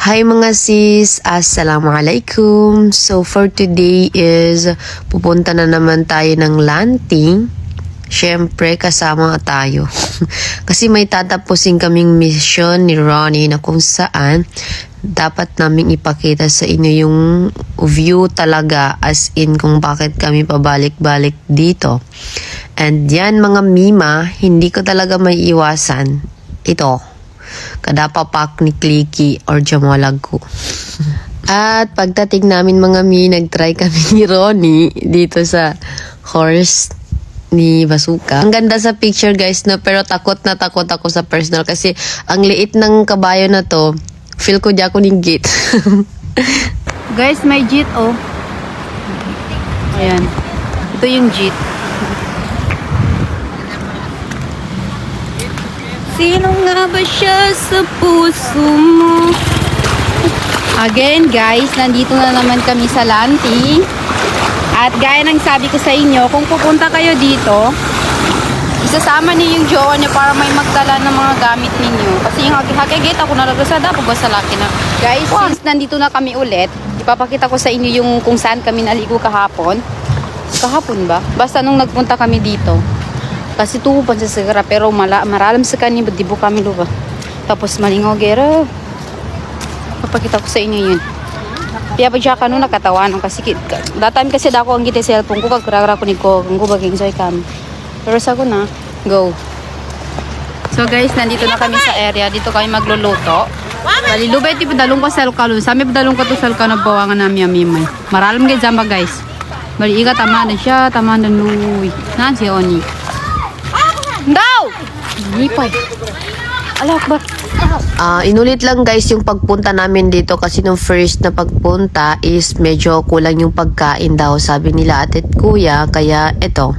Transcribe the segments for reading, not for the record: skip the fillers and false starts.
Hi mga sis, assalamualaikum. So for today is pupunta na naman tayo ng Lanting. Siyempre kasama tayo. Kasi may tatapusin kaming mission ni Ronnie na kung saan dapat naming ipakita sa inyo yung view talaga, as in kung bakit kami pabalik-balik dito. And yan mga mima, hindi ko talaga may iwasan. Ito, kadapapak ni Clicky or Jamolag ko. At pagdating namin mga mi, nagtry kami ni Ronnie dito sa horse ni Basuka. Ang ganda sa picture guys, no? Pero takot na takot ako sa personal kasi ang liit ng kabayo na to, feel ko di ako ng gate. Guys, may jeep oh. Ayan. Ito yung jeep. Sino nga ba siya sa puso mo? Again guys, nandito na naman kami sa Lanting. At gaya ng sabi ko sa inyo, kung pupunta kayo dito, isasama niyo yung jowa niyo para may magdala ng mga gamit ninyo. Kasi yung hagigit ako nalagasada po ba sa laki na. Guys, since nandito na kami ulit, ipapakita ko sa inyo yung kung saan kami naligo kahapon. Kahapon ba? Basta nung nagpunta kami dito. Kasi tuupan sa sigara, pero maralam sa kanya, di po kami lupa. Tapos malingaw gera. Papakita ko sa inyo yun. Kaya pa siya kanuna nakatawanan kasi datime kasi dako ang gite cellphone ko kagrara ko ni ko kung baging enjoy kami. Pero sa ko na, go. So guys, nandito na kami sa area. Dito kami magluluto. Balilubay ti padalong ko sa kalun. Sami padalong ko to sa kalun bawangan namin amimay. Maralam gid zamba guys. Bali iga tama na siya, tama na luy. Na si Oni. Daw! Lipay. Alak ba? Inulit lang guys yung pagpunta namin dito kasi nung first na pagpunta is medyo kulang yung pagkain daw, sabi nila ate at kuya. Kaya eto,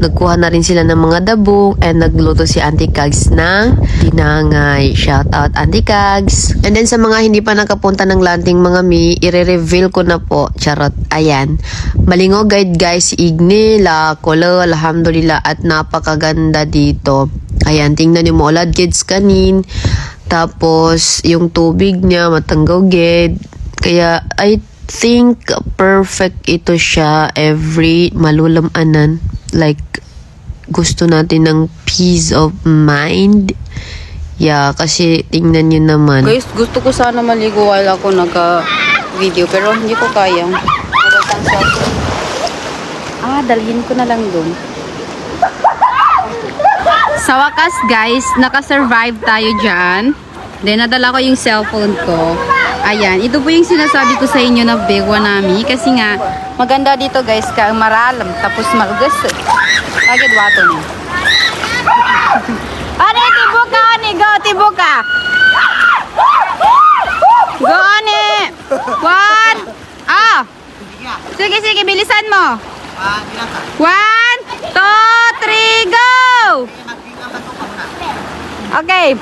nagkuha na rin sila ng mga dabong and nagluto si Auntie Kags ng tinangay. Shout out Auntie Kags. And then sa mga hindi pa nakapunta ng Lanting mga mi, i-reveal ko na po. Charot. Ayan. Malingo guide guys, ignila, kolo, alhamdulillah, at napakaganda dito. Ayan, tingnan niyo mo ulad kids kanin. Tapos yung tubig niya matanggaw gid. Kaya I think perfect ito siya every malulamanan. Like gusto natin ng peace of mind. Yeah, kasi tingnan niyo naman. Guys, gusto ko sana maligo while ako naka-video pero hindi ko kaya. Dalhin ko na lang dun. Sa wakas guys, naka-survive tayo dyan. Then nadala ko yung cellphone ko. Ayan, ito po yung sinasabi ko sa inyo na begwa nami. Kasi nga, maganda dito guys, maralam. Tapos malugas. Agad wato niya. Ano, tibuka, ani? Go, tibuka. Go, ani. One. Sige, sige, bilisan mo. 1, 2, 3, go! Okay.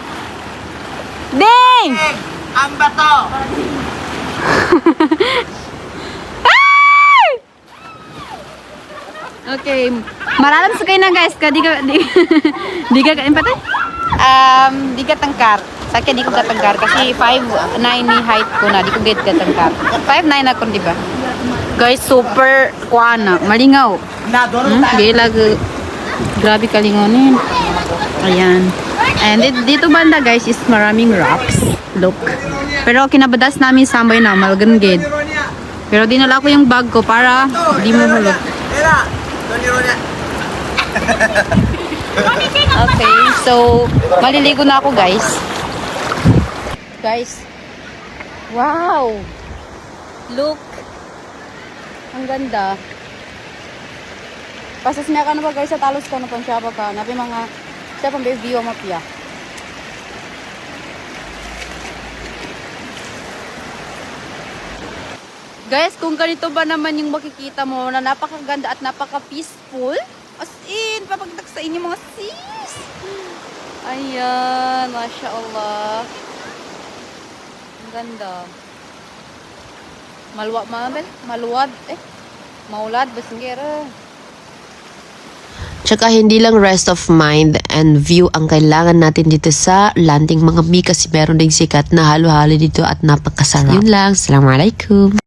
Ding! Ang bato! Okay. Maralam sa kayo na guys. Di ka empatay? Di ka tangkar. Sa akin di ko katangkar. Kasi 5'9 ni height ko na. Di ko get katangkar. 5'9 ako, di ba? Guys, super kuana. Malingaw. Gilag. Grabe kalingonin. Ayan. And dito banda guys is maraming rocks. Look. Pero kinabadas namin sambay na malganggid. Pero dinala ko yung bag ko para di mo hulog. Okay, so maliligo na ako guys. Guys. Wow. Look. Ang ganda. Pasas niya ka na ba guys sa talos ko na pang siya ka. Nabi mga siya pang view mapya. Guys, kung ganito ba naman yung makikita mo na napakaganda at napaka-peaceful. As in, papagdag sa inyo mga sis. Ayan, Masya Allah. Ang ganda. Maluwad, maulad, maulad, basinggera. Tsaka hindi lang rest of mind and view ang kailangan natin dito sa Lanting mga Mi kasi meron ding sikat na halo-halo dito at napakasarap. Yun lang. Assalamualaikum.